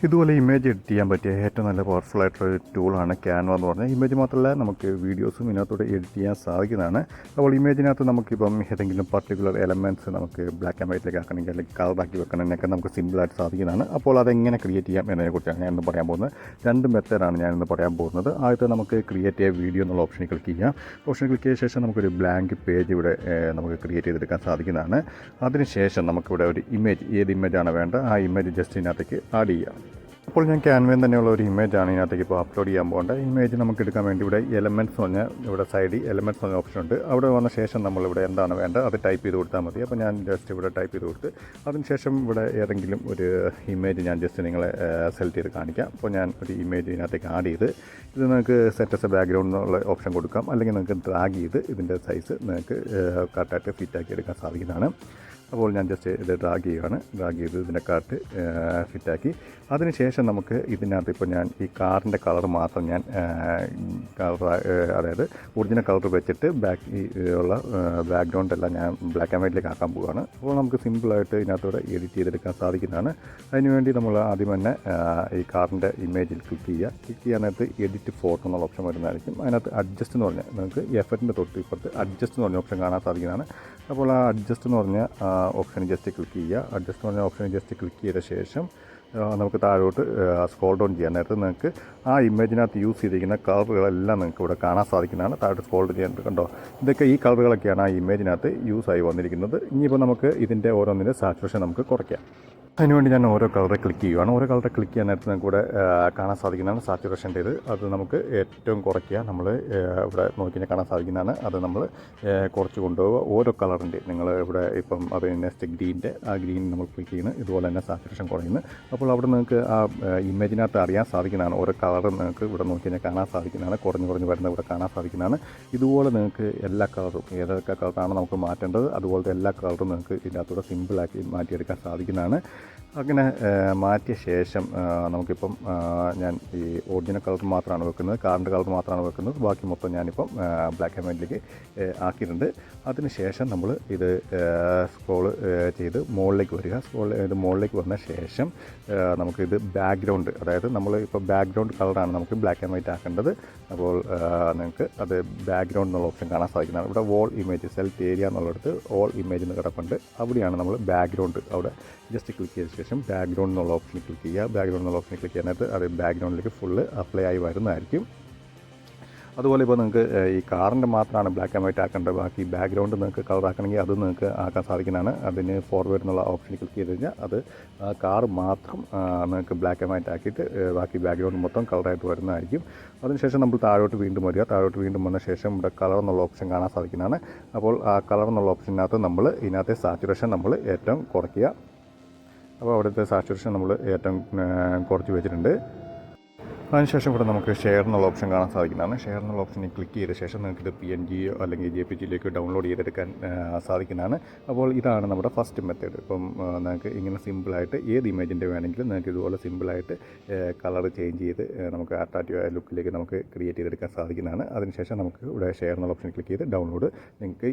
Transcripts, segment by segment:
ഇതുപോലെ image edit ചെയ്യാൻ പറ്റിയ ഏറ്റവും നല്ല പവർഫുൾ ആയിട്ടുള്ള ടൂളാണ് ക്യാൻവ എന്ന് പറഞ്ഞാൽ. ഇമേജ് മാത്രമല്ല, നമുക്ക് വീഡിയോസും ഇതിനകത്തോടെ എഡിറ്റ് ചെയ്യാൻ സാധിക്കുന്നതാണ്. അപ്പോൾ ഇമേജിനകത്ത് നമുക്കിപ്പം ഏതെങ്കിലും പർട്ടിക്കുലർ എലമെൻറ്റ്സ് നമുക്ക് ബ്ലാക്ക് ആൻഡ് വൈറ്റിലേക്ക് ആക്കണമെങ്കിൽ അല്ലെങ്കിൽ കളറാക്കി വെക്കണമെന്നൊക്കെ നമുക്ക് സിമ്പിളായിട്ട് സാധിക്കുന്നതാണ്. അപ്പോൾ അതെങ്ങനെ ക്രിയേറ്റ് ചെയ്യാം എന്നതിനെക്കുറിച്ചാണ് ഞാനിന്ന് പറയാൻ പോകുന്നത്. രണ്ട് മെത്തേഡാണ് ഞാനിന്ന് പറയാൻ പോകുന്നത്. ആദ്യത്തെ നമുക്ക് ക്രിയേറ്റ് എ വീഡിയോ എന്നുള്ള ഓപ്ഷനിൽ ക്ലിക്ക് ചെയ്യാം. ഓപ്ഷൻ ക്ലിക്ക് ചെയ്ത ശേഷം നമുക്കൊരു ബ്ലാങ്ക് പേജ് ഇവിടെ നമുക്ക് ക്രിയേറ്റ് ചെയ്തെടുക്കാൻ സാധിക്കുന്നതാണ്. അതിനുശേഷം നമുക്കിവിടെ ഒരു ഇമേജ്, ഏത് ഇമേജാണ് വേണ്ട ആ ഇമേജ് ജസ്റ്റ് ഇതിനകത്തേക്ക് ആഡ് ചെയ്യാം. അപ്പോൾ ഞാൻ ക്യാൻവയിൽ തന്നെയുള്ള ഒരു ഇമേജാണ് ഇതിനകത്തേക്ക് ഇപ്പോൾ അപ്ലോഡ് ചെയ്യാൻ പോകേണ്ടത്. ഇമേജ് നമുക്ക് എടുക്കാൻ വേണ്ടി ഇവിടെ എലമെൻറ്റ്സ് പറഞ്ഞ ഇവിടെ സൈഡിൽ എലമെൻറ്റ്സ് പറഞ്ഞ ഓപ്ഷൻ ഉണ്ട്. അവിടെ വന്ന ശേഷം നമ്മളിവിടെ എന്താണ് വേണ്ടത് അത് ടൈപ്പ് ചെയ്ത് കൊടുത്താൽ മതി. അപ്പോൾ ഞാൻ ജസ്റ്റ് ഇവിടെ ടൈപ്പ് ചെയ്ത് കൊടുത്ത് അതിനുശേഷം ഇവിടെ ഏതെങ്കിലും ഒരു ഇമേജ് ഞാൻ ജസ്റ്റ് നിങ്ങളെ സെലക്ട് ചെയ്ത് കാണിക്കാം. അപ്പോൾ ഞാൻ ഒരു ഇമേജ് ഇതിനകത്തേക്ക് ആഡ് ചെയ്ത് ഇത് നിങ്ങൾക്ക് സെറ്റ് എസ് എ ബാക്ക്ഗ്രൗണ്ട് എന്നുള്ള ഓപ്ഷൻ കൊടുക്കാം. അല്ലെങ്കിൽ നിങ്ങൾക്ക് ഡ്രാഗ് ചെയ്ത് ഇതിൻ്റെ സൈസ് നിങ്ങൾക്ക് കറക്റ്റായിട്ട് ഫിറ്റാക്കി എടുക്കാൻ സാധിക്കുന്നതാണ്. അപ്പോൾ ഞാൻ ജസ്റ്റ് ഇത് ഡ്രാഗ് ചെയ്യുകയാണ്. ഡ്രാഗ് ചെയ്ത് ഇതിൻ്റെ കാർട്ട് ഫിറ്റാക്കി അതിനുശേഷം നമുക്ക് ഇതിനകത്ത് ഇപ്പോൾ ഞാൻ ഈ കാറിൻ്റെ കളർ മാത്രം ഞാൻ അതായത് ഒറിജിനൽ കളർ വെച്ചിട്ട് ഉള്ള ബാക്ക്ഗ്രൗണ്ട് എല്ലാം ഞാൻ ബ്ലാക്ക് ആൻഡ് വൈറ്റിലേക്ക് ആക്കാൻ പോവുകയാണ്. അപ്പോൾ നമുക്ക് സിമ്പിളായിട്ട് ഇതിനകത്തൂടെ എഡിറ്റ് ചെയ്തെടുക്കാൻ സാധിക്കുന്നതാണ്. അതിനുവേണ്ടി നമ്മൾ ആദ്യം തന്നെ ഈ കാറിൻ്റെ ഇമേജിൽ ക്ലിക്ക് ചെയ്യുക. ക്ലിക്ക് ചെയ്യാനകത്ത് എഡിറ്റ് ഫോട്ടോ എന്നുള്ള ഓപ്ഷൻ വരുന്നതായിരിക്കും. അതിനകത്ത് അഡ്ജസ്റ്റ് എന്ന് പറഞ്ഞാൽ നമുക്ക് എഫക്റ്റിൻ്റെ തൊട്ട് ഇപ്പുറത്ത് അഡ്ജസ്റ്റ് എന്ന് പറഞ്ഞ ഓപ്ഷൻ കാണാൻ സാധിക്കുന്നതാണ്. അപ്പോൾ ആ അഡ്ജസ്റ്റ് എന്ന് പറഞ്ഞ ഓപ്ഷന് ജസ്റ്റ് ക്ലിക്ക് ചെയ്യുക. അഡ്ജസ്റ്റ് എന്ന് പറഞ്ഞ ഓപ്ഷന് ജസ്റ്റ് ക്ലിക്ക് ചെയ്ത ശേഷം നമുക്ക് താഴോട്ട് സ്ക്രോൾ ഡൗൺ ചെയ്യാൻ നേരത്ത് നിങ്ങൾക്ക് ആ ഇമേജിനകത്ത് യൂസ് ചെയ്തിരിക്കുന്ന കളറുകളെല്ലാം നിങ്ങൾക്ക് ഇവിടെ കാണാൻ സാധിക്കുന്നതാണ്. താഴോട്ട് സ്ക്രോൾ ചെയ്യാൻ കണ്ടോ, ഇതൊക്കെ ഈ കളറുകളൊക്കെയാണ് ആ ഇമേജിനകത്ത് യൂസ് ആയി വന്നിരിക്കുന്നത്. ഇനിയിപ്പോൾ നമുക്ക് ഇതിൻ്റെ ഓരോന്നിൻ്റെ സാച്ചുറേഷൻ നമുക്ക് കുറയ്ക്കാം. അതിനുവേണ്ടി ഞാൻ ഓരോ കളറെ ക്ലിക്ക് ചെയ്യുകയാണ്. ഓരോ കളറെ ക്ലിക്ക് ചെയ്യാൻ നേരത്ത് നമുക്ക് ഇവിടെ കാണാൻ സാധിക്കുന്നതാണ് സാച്ചുറേഷൻ്റെ ഇത്. അത് നമുക്ക് ഏറ്റവും കുറയ്ക്കുക. നമ്മൾ ഇവിടെ നോക്കിയാൽ കാണാൻ സാധിക്കുന്നതാണ്. അത് നമ്മൾ കുറച്ച് കൊണ്ടുപോവുക. ഓരോ കളറിൻ്റെ നിങ്ങൾ ഇവിടെ ഇപ്പം അത് നെക്സ്റ്റ് ഗ്രീൻ്റെ ആ ഗ്രീൻ നമ്മൾ ക്ലിക്ക് ചെയ്യുന്നത് ഇതുപോലെ തന്നെ സാച്ചുറേഷൻ കുറയുന്നു. അപ്പോൾ അവിടെ നിങ്ങൾക്ക് ആ ഇമേജിനകത്ത് അറിയാൻ സാധിക്കുന്നതാണ്. ഓരോ കളറും നിങ്ങൾക്ക് ഇവിടെ നോക്കിയാൽ കാണാൻ സാധിക്കുന്നതാണ്. കുറഞ്ഞ് വരുന്ന ഇവിടെ കാണാൻ സാധിക്കുന്നതാണ്. ഇതുപോലെ നിങ്ങൾക്ക് എല്ലാ കളറും ഏതൊക്കെ കളറാണ് നമുക്ക് മാറ്റേണ്ടത് അതുപോലത്തെ എല്ലാ കളറും നിങ്ങൾക്ക് ഇതിനകത്തൂടെ സിമ്പിളാക്കി മാറ്റിയെടുക്കാൻ സാധിക്കുന്നതാണ്. അങ്ങനെ മാറ്റിയ ശേഷം നമുക്കിപ്പം ഞാൻ ഈ ഒറിജിനൽ കളർ മാത്രമാണ് വെക്കുന്നത്, കാറിൻ്റെ കളർ മാത്രമാണ് വെക്കുന്നത്. ബാക്കി മൊത്തം ഞാനിപ്പം ബ്ലാക്ക് ആൻഡ് വൈറ്റിലേക്ക് ആക്കിയിട്ടുണ്ട്. അതിന് ശേഷം നമ്മൾ ഇത് സ്ക്രോൾ ചെയ്ത് മുകളിലേക്ക് വരിക. സ്ക്രോൾ ചെയ്ത് മുകളിലേക്ക് വന്ന ശേഷം നമുക്കിത് ബാക്ക്ഗ്രൗണ്ട്, അതായത് നമ്മൾ ഇപ്പോൾ ബാക്ക്ഗ്രൗണ്ട് കളറാണ് നമുക്ക് ബ്ലാക്ക് ആൻഡ് വൈറ്റ് ആക്കേണ്ടത്. അപ്പോൾ നിങ്ങൾക്ക് അത് ബാക്ക്ഗ്രൗണ്ട് എന്നുള്ള ഓപ്ഷൻ കാണാൻ സാധിക്കുന്നതാണ്. ഇവിടെ വോൾ ഇമേജ് സെലക്ട് ഏരിയ എന്നുള്ളിടത്ത് ഓൾ ഇമേജ് എന്ന് കിടപ്പുണ്ട്. അവിടെയാണ് നമ്മൾ ബാക്ക്ഗ്രൗണ്ട് അവിടെ ജസ്റ്റ് ക്ലിക്ക് ചെയ്ത ശേഷം ബാക്ക്ഗ്രൗണ്ട് എന്നുള്ള ഓപ്ഷനിൽ ക്ലിക്ക് ചെയ്യുക. ബാക്ക്ഗ്രൗണ്ട് എന്നുള്ള ഓപ്ഷനിൽ ക്ലിക്ക് ചെയ്യാനായിട്ട് അത് ബാക്ക്ഗ്രൗണ്ടിലേക്ക് ഫുള്ള് അപ്ലൈ ആയി വരുന്നതായിരിക്കും. അതുപോലെ ഇപ്പോൾ നിങ്ങൾക്ക് ഈ കാറിൻ്റെ മാത്രമാണ് ബ്ലാക്ക് ആൻഡ് വൈറ്റ് ആക്കേണ്ടത്. ബാക്കി ബാക്ക്ഗ്രൗണ്ട് നിങ്ങൾക്ക് കളർ ആക്കണമെങ്കിൽ അത് നിങ്ങൾക്ക് ആക്കാൻ സാധിക്കുന്നതാണ്. അതിന് ഫോർവേഡ് എന്നുള്ള ഓപ്ഷനിൽ ക്ലിക്ക് ചെയ്ത് കഴിഞ്ഞാൽ അത് കാർ മാത്രം നിങ്ങൾക്ക് ബ്ലാക്ക് ആൻഡ് വൈറ്റ് ആക്കിയിട്ട് ബാക്കി ബാക്ക്ഗ്രൗണ്ട് മൊത്തം കളറായിട്ട് വരുന്നതായിരിക്കും. അതിനുശേഷം നമ്മൾ താഴോട്ട് വീണ്ടും വരിക. താഴോട്ട് വീണ്ടും വന്ന ശേഷം ഇവിടെ കളർ എന്നുള്ള ഓപ്ഷൻ കാണാൻ സാധിക്കുന്നതാണ്. അപ്പോൾ ആ കളർ എന്നുള്ള ഓപ്ഷനകത്ത് നമ്മൾ ഇതിനകത്തെ സാച്ചുറേഷൻ നമ്മൾ ഏറ്റവും കുറയ്ക്കുക. അപ്പോൾ അവിടുത്തെ സാച്ചുറേഷൻ നമ്മൾ ഏറ്റവും കുറച്ച് വെച്ചിട്ടുണ്ട്. അതിനുശേഷം ഇവിടെ നമുക്ക് ഷെയർ എന്നുള്ള ഓപ്ഷൻ കാണാൻ സാധിക്കുന്നതാണ്. ഷെയർ എന്നുള്ള ഓപ്ഷനിൽ ക്ലിക്ക് ചെയ്ത ശേഷം നിങ്ങൾക്കിത് PNG അല്ലെങ്കിൽ JPG ഡൗൺലോഡ് ചെയ്തെടുക്കാൻ സാധിക്കുന്നതാണ്. അപ്പോൾ ഇതാണ് നമ്മുടെ ഫസ്റ്റ് മെത്തേഡ്. ഇപ്പം നിങ്ങൾക്ക് ഇങ്ങനെ സിമ്പിളായിട്ട് ഏത് ഇമേജിൻ്റെ വേണമെങ്കിലും നിങ്ങൾക്ക് ഇതുപോലെ സിമ്പിളായിട്ട് കളർ ചേഞ്ച് ചെയ്ത് നമുക്ക് അട്രാക്റ്റീവായ ലുക്കിലേക്ക് നമുക്ക് ക്രിയേറ്റ് ചെയ്തെടുക്കാൻ സാധിക്കുന്നതാണ്. അതിനുശേഷം നമുക്ക് ഇവിടെ ഷെയർ എന്നുള്ള ഓപ്ഷൻ ക്ലിക്ക് ചെയ്ത് ഡൗൺലോഡ് നിങ്ങൾക്ക്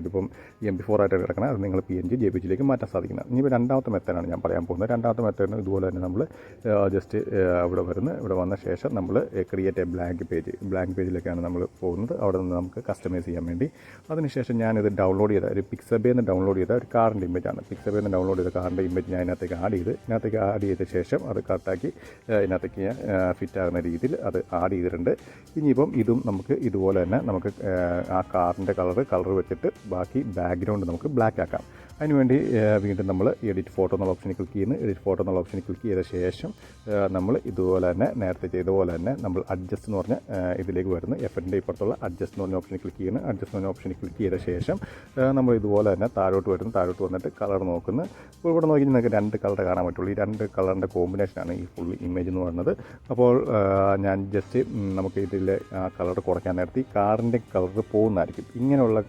ഇതിപ്പം MP4 ആയിട്ട് കിടക്കണം. അത് നിങ്ങൾ PNG JPG മാറ്റാൻ സാധിക്കുന്നത്. ഇനിയിപ്പോൾ രണ്ടാമത്തെ മെത്തേഡാണ് ഞാൻ പറയാൻ പോകുന്നത്. രണ്ടാമത്തെ മെത്തേഡിന് ഇതുപോലെ തന്നെ നമ്മൾ ജസ്റ്റ് ഇവിടെ വന്ന ശേഷം നമ്മൾ ക്രിയേറ്റ് എ ബ്ലാങ്ക് പേജിലേക്കാണ് നമ്മൾ പോകുന്നത്. അവിടെ നിന്ന് നമുക്ക് കസ്റ്റമൈസ് ചെയ്യാൻ വേണ്ടി. അതിനുശേഷം ഞാനിത് ഡൗൺലോഡ് ചെയ്ത ഒരു പിക്സബേയിൽ നിന്ന് ഡൗൺലോഡ് ചെയ്ത ഒരു കാറിൻ്റെ ഇമേജാണ്. പിക്സബേയിൽ നിന്ന് ഡൗൺലോഡ് ചെയ്ത കാറിൻ്റെ ഇമേജ് ഞാൻ ഇതിനകത്തേക്ക് ആഡ് ചെയ്ത ശേഷം അത് കറക്റ്റാക്കി ഇതിനകത്തേക്ക് ഫിറ്റ് ആകുന്ന രീതിയിൽ അത് ആഡ് ചെയ്തിട്ടുണ്ട്. ഇനിയിപ്പം ഇതും നമുക്ക് ഇതുപോലെ തന്നെ നമുക്ക് ആ കാറിൻ്റെ കളർ വെച്ചിട്ട് ബാക്കി ബാക്ക്ഗ്രൗണ്ട് നമുക്ക് ബ്ലാക്ക് ആക്കാം. അതിനുവേണ്ടി വീണ്ടും നമ്മൾ എഡിറ്റ് ഫോട്ടോ എന്നുള്ള ഓപ്ഷനിൽ ക്ലിക്ക് ചെയ്യുന്നു. എഡിറ്റ് ഫോട്ടോ എന്നുള്ള ഓപ്ഷനിൽ ക്ലിക്ക് ചെയ്ത ശേഷം നമ്മൾ ഇതുപോലെ തന്നെ നേരത്തെ ചെയ്ത പോലെ തന്നെ നമ്മൾ അഡ്ജസ്റ്റ് എന്ന് പറഞ്ഞ ഇതിലേക്ക് വരുന്നു. എഫിൻ്റെ ഇപ്പുറത്തുള്ള അഡ്ജസ്റ്റ് എന്ന് പറഞ്ഞ ഓപ്ഷനിൽ ക്ലിക്ക് ചെയ്യുന്നു. അഡ്ജസ്റ്റ് എന്ന് പറഞ്ഞ ഓപ്ഷനിൽ ക്ലിക്ക് ചെയ്ത ശേഷം നമ്മൾ ഇതുപോലെ തന്നെ താഴോട്ട് വരുന്നു. താഴോട്ട് വന്നിട്ട് കളർ നോക്കുന്നു. ഇപ്പോൾ ഇവിടെ നോക്കി നിങ്ങൾക്ക് രണ്ട് കളർ കാണാൻ പറ്റുള്ളൂ. ഈ രണ്ട് കളറിൻ്റെ കോമ്പിനേഷനാണ് ഈ ഫുൾ ഇമേജ് എന്ന് പറയുന്നത്. അപ്പോൾ ഞാൻ ജസ്റ്റ് നമുക്ക് ഇതിൽ കളർ കുറയ്ക്കാൻ നേരത്തെ ഈ കാറിൻ്റെ കളർ പോകുന്നതായിരിക്കും. ഇങ്ങനെയുള്ള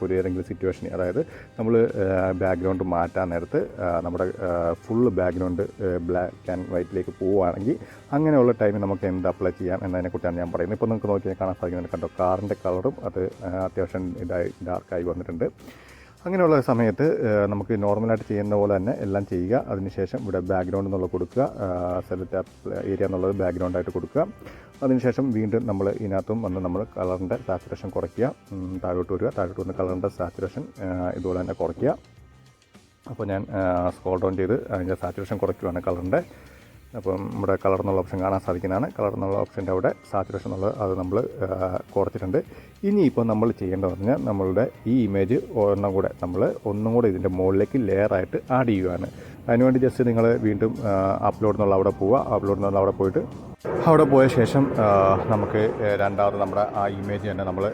ഒരു ഏതെങ്കിലും സിറ്റുവേഷൻ, അതായത് നമ്മൾ ബാക്ക്ഗ്രൗണ്ട് മാറ്റാൻ നേരത്ത് നമ്മുടെ ഫുൾ ബാക്ക്ഗ്രൗണ്ട് ബ്ലാക്ക് ആൻഡ് വൈറ്റിലേക്ക് പോവുകയാണെങ്കിൽ അങ്ങനെയുള്ള ടൈമിൽ നമുക്ക് എന്ത് അപ്ലൈ ചെയ്യാം എന്നതിനെക്കുറിച്ചാണ് ഞാൻ പറയുന്നത്. ഇപ്പോൾ നിങ്ങൾക്ക് നോക്കിയാൽ കാണാൻ സാധിക്കുന്നുണ്ട്. കണ്ടോ, കാറിൻ്റെ കളറും അത് അത്യാവശ്യം ഡാർക്കായി വന്നിട്ടുണ്ട്. അങ്ങനെയുള്ള സമയത്ത് നമുക്ക് നോർമലായിട്ട് ചെയ്യുന്ന പോലെ തന്നെ എല്ലാം ചെയ്യുക. അതിനുശേഷം ഇവിടെ ബാക്ക്ഗ്രൗണ്ട് എന്നുള്ള കൊടുക്കുക, സെലക്ട് ഏരിയ എന്നുള്ളത് ബാക്ക്ഗ്രൗണ്ടായിട്ട് കൊടുക്കുക. അതിനുശേഷം വീണ്ടും നമ്മൾ ഇതിനകത്തും വന്ന് നമ്മൾ കളറിൻ്റെ സാച്ചുറേഷൻ കുറയ്ക്കുക, താഴോട്ട് വരിക, താഴോട്ട് വന്ന് കളറിൻ്റെ സാച്ചുറേഷൻ ഇതുപോലെ തന്നെ കുറയ്ക്കുക. അപ്പോൾ ഞാൻ സ്ക്രോൾ ഡൗൺ ചെയ്ത് അതിൻ്റെ സാച്ചുറേഷൻ കുറയ്ക്കുകയാണ് കളറിൻ്റെ. അപ്പം നമ്മുടെ കളർ എന്നുള്ള ഓപ്ഷൻ കാണാൻ സാധിക്കുന്നതാണ്. കളർ എന്നുള്ള ഓപ്ഷൻ്റെ അവിടെ സാച്ചുറേഷൻ എന്നുള്ളത് അത് നമ്മൾ കുറച്ചിട്ടുണ്ട്. ഇനിയിപ്പോൾ നമ്മൾ ചെയ്യേണ്ടത് പറഞ്ഞാൽ നമ്മളുടെ ഈ ഇമേജ് ഒന്നും കൂടെ ഇതിൻ്റെ മുകളിലേക്ക് ലെയറായിട്ട് ആഡ് ചെയ്യുകയാണ്. അതിനുവേണ്ടി ജസ്റ്റ് നിങ്ങൾ വീണ്ടും അപ്ലോഡ് എന്നുള്ള അവിടെ പോവുക. അപ്ലോഡ് എന്നുള്ള അവിടെ പോയിട്ട് അവിടെ പോയ ശേഷം നമുക്ക് രണ്ടാമത് നമ്മുടെ ആ ഇമേജ് തന്നെ നമ്മൾ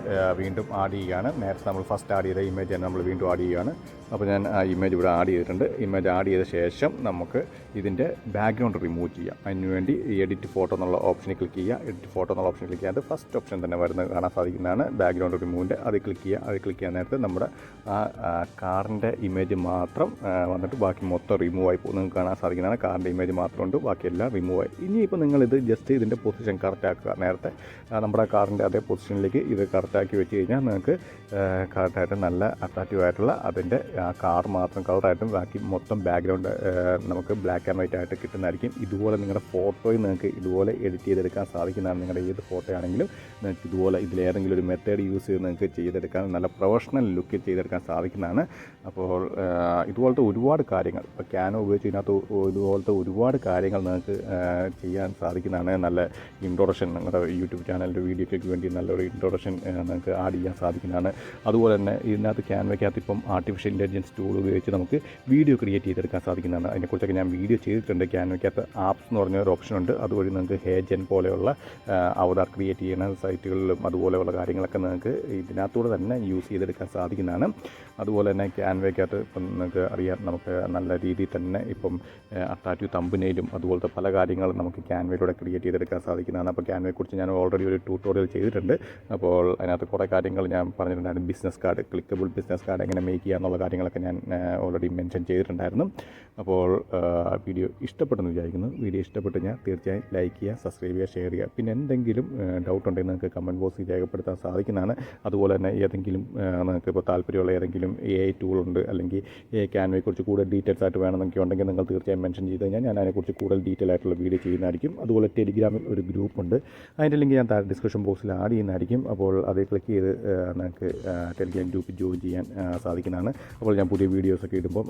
വീണ്ടും ആഡ് ചെയ്യുകയാണ്. നേരത്തെ നമ്മൾ ഫസ്റ്റ് ആഡ് ചെയ്ത ഇമേജ് തന്നെ നമ്മൾ വീണ്ടും ആഡ് ചെയ്യുകയാണ്. അപ്പോൾ ഞാൻ ആ ഇമേജ് ഇവിടെ ആഡ് ചെയ്തിട്ടുണ്ട്. ഇമേജ് ആഡ് ചെയ്ത ശേഷം നമുക്ക് ഇതിൻ്റെ ബാക്ക്ഗ്രൗണ്ട് റിമൂവ് ചെയ്യാം. അതിനുവേണ്ടി എഡിറ്റ് ഫോട്ടോ എന്നുള്ള ഓപ്ഷനിൽ ക്ലിക്ക് ചെയ്യുക. എഡിറ്റ് ഫോട്ടോ എന്നുള്ള ഓപ്ഷനിൽ ക്ലിക്ക് ചെയ്യാതെ ഫസ്റ്റ് ഓപ്ഷൻ തന്നെ വരുന്നത് കാണാൻ സാധിക്കുന്നതാണ്, ബാക്ക്ഗ്രൗണ്ട് റിമൂവിൻ്റെ. അത് ക്ലിക്ക് ചെയ്യുക. അത് ക്ലിക്ക് ചെയ്യാൻ നേരത്തെ നമ്മുടെ ആ കാറിൻ്റെ ഇമേജ് മാത്രം വന്നിട്ട് ബാക്കി മൊത്തം റിമൂവ് ആയി പോകും. നിങ്ങൾക്ക് കാണാൻ സാധിക്കുന്നതാണ് കാറിൻ്റെ ഇമേജ് മാത്രമുണ്ട്, ബാക്കിയെല്ലാം റിമൂവ് ആയി. ഇനിയിപ്പോൾ നിങ്ങളിത് ജസ്റ്റ് ഇതിൻ്റെ പൊസിഷൻ കറക്റ്റാക്കുക. നേരത്തെ നമ്മുടെ കാറിൻ്റെ അതേ പൊസിഷനിലേക്ക് ഇത് കറക്റ്റാക്കി വെച്ച് കഴിഞ്ഞാൽ നിങ്ങൾക്ക് കറക്റ്റായിട്ട് നല്ല അട്രാക്റ്റീവ് ആയിട്ടുള്ള അതിൻ്റെ കാർ മാത്രം കളറായിട്ടും ബാക്കി മൊത്തം ബാക്ക്ഗ്രൗണ്ട് നമുക്ക് ബ്ലാക്ക് ആൻഡ് വൈറ്റ് ആയിട്ട് കിട്ടുന്നതായിരിക്കും. ഇതുപോലെ നിങ്ങളുടെ ഫോട്ടോയിൽ നിങ്ങൾക്ക് ഇതുപോലെ എഡിറ്റ് ചെയ്തെടുക്കാൻ സാധിക്കുന്നതാണ്. നിങ്ങളുടെ ഏത് ഫോട്ടോ ആണെങ്കിലും നിങ്ങൾക്ക് ഇതുപോലെ ഇതിലേതെങ്കിലും ഒരു മെത്തേഡ് യൂസ് ചെയ്ത് നിങ്ങൾക്ക് ചെയ്തെടുക്കാൻ നല്ല പ്രൊഫഷണൽ ലുക്കിൽ ചെയ്തെടുക്കാൻ സാധിക്കുന്നതാണ്. അപ്പോൾ ഇതുപോലത്തെ ഒരുപാട് കാര്യങ്ങൾ ഇപ്പോൾ ക്യാനോ ഉപയോഗിച്ച് ഇതിനകത്ത് ഇതുപോലത്തെ ഒരുപാട് കാര്യങ്ങൾ നിങ്ങൾക്ക് ചെയ്യാൻ സാധിക്കുന്നതാണ്. നല്ല ഇൻട്രൊഡക്ഷൻ നിങ്ങളുടെ യൂട്യൂബ് ചാനലിൻ്റെ വീഡിയോയ്ക്ക് വേണ്ടി നല്ലൊരു ഇൻട്രൊഡക്ഷൻ നിങ്ങൾക്ക് ആഡ് ചെയ്യാൻ സാധിക്കുന്നതാണ്. അതുപോലെ തന്നെ ഇതിനകത്ത് ക്യാൻവയ്ക്കകത്ത് ഇപ്പം ആർട്ടിഫിഷ്യൽ ഇൻ്റലിജൻസ് ടൂൾ ഉപയോഗിച്ച് നമുക്ക് വീഡിയോ ക്രിയേറ്റ് ചെയ്തെടുക്കാൻ സാധിക്കുന്നതാണ്. അതിനെക്കുറിച്ചൊക്കെ ഞാൻ വീഡിയോ ചെയ്തിട്ടുണ്ട്. ക്യാൻവയ്ക്കകത്ത് ആപ്സ് എന്ന് പറഞ്ഞ ഒരു ഓപ്ഷൻ ഉണ്ട്. അതുവഴി നിങ്ങൾക്ക് ഹേജൻ പോലെയുള്ള അവതാർ ക്രിയേറ്റ് ചെയ്യുന്ന സൈറ്റുകളിലും അതുപോലെയുള്ള കാര്യങ്ങളൊക്കെ നിങ്ങൾക്ക് ഇതിനകത്തൂടെ തന്നെ യൂസ് ചെയ്തെടുക്കാൻ സാധിക്കുന്നതാണ്. അതുപോലെ തന്നെ ക്യാൻവയ്ക്കകത്ത് ഇപ്പം നിങ്ങൾക്ക് അറിയാം, നമുക്ക് നല്ല രീതിയിൽ തന്നെ ഇപ്പം അട്രാക്റ്റീവ് തമ്പനെയിലും അതുപോലത്തെ പല കാര്യങ്ങളും നമുക്ക് ക്യാൻവയിലൂടെ ക്രിയേറ്റ് ചെയ്തെടുക്കാൻ സാധിക്കുന്നതാണ്. അപ്പോൾ ക്യാൻവയെക്കുറിച്ച് ഞാൻ ഓൾറെഡി ഒരു ട്യൂട്ടോറിയൽ ചെയ്തിട്ടുണ്ട്. അപ്പോൾ അതിനകത്ത് കുറേ കാര്യങ്ങൾ ഞാൻ പറഞ്ഞിട്ടുണ്ടായിരുന്നു. Business card, clickable business card എങ്ങനെ മേക്ക് ചെയ്യുക എന്നുള്ള കാര്യങ്ങളൊക്കെ ഞാൻ ഓൾറെഡി മെൻഷൻ ചെയ്തിട്ടുണ്ടായിരുന്നു. അപ്പോൾ വീഡിയോ ഇഷ്ടപ്പെട്ടെന്ന് വിചാരിക്കുന്നു. വീഡിയോ ഇഷ്ടപ്പെട്ട് ഞാൻ തീർച്ചയായും ലൈക്ക് ചെയ്യുക, സബ്സ്ക്രൈബ് ചെയ്യുക, ഷെയർ ചെയ്യുക. പിന്നെ എന്തെങ്കിലും ഡൗട്ട് ഉണ്ടെങ്കിൽ നിങ്ങൾക്ക് കമൻറ്റ് ബോക്സിൽ രേഖപ്പെടുത്താൻ സാധിക്കുന്നതാണ്. അതുപോലെ തന്നെ ഏതെങ്കിലും നിങ്ങൾക്ക് ഇപ്പോൾ താല്പര്യമുള്ള ഏതെങ്കിലും AI ടൂളുണ്ട് അല്ലെങ്കിൽ ക്യാൻവയെക്കുറിച്ച് കൂടുതൽ ഡീറ്റെയിൽസ് ആയിട്ട് വേണമെന്നൊക്കെ ഉണ്ടെങ്കിൽ നിങ്ങൾ തീർച്ചയായും മെൻഷൻ ചെയ്ത് കഴിഞ്ഞാൽ ഞാൻ അതിനെക്കുറിച്ച് കൂടുതൽ ഡീറ്റെയിൽ ആയിട്ടുള്ള വീഡിയോ ചെയ്യുന്നതായിരിക്കും. അതുപോലെ ടെലിഗ്രാമിൽ ഒരു ഗ്രൂപ്പുണ്ട്, അതിൻ്റെ ലിങ്ക് ഞാൻ താഴെ ഡിസ്ക്രിപ്ഷൻ ബോക്സിൽ ആഡ് ചെയ്യുന്നതായിരിക്കും. അപ്പോൾ അത് ക്ലിക്ക് ചെയ്ത് നിങ്ങൾക്ക് ടെലിഗ്രാം ഗ്രൂപ്പിൽ ജോയിൻ ചെയ്യാൻ സാധിക്കുന്നതാണ്. അപ്പോൾ ഞാൻ പുതിയ വീഡിയോസൊക്കെ ഇടുമ്പോൾ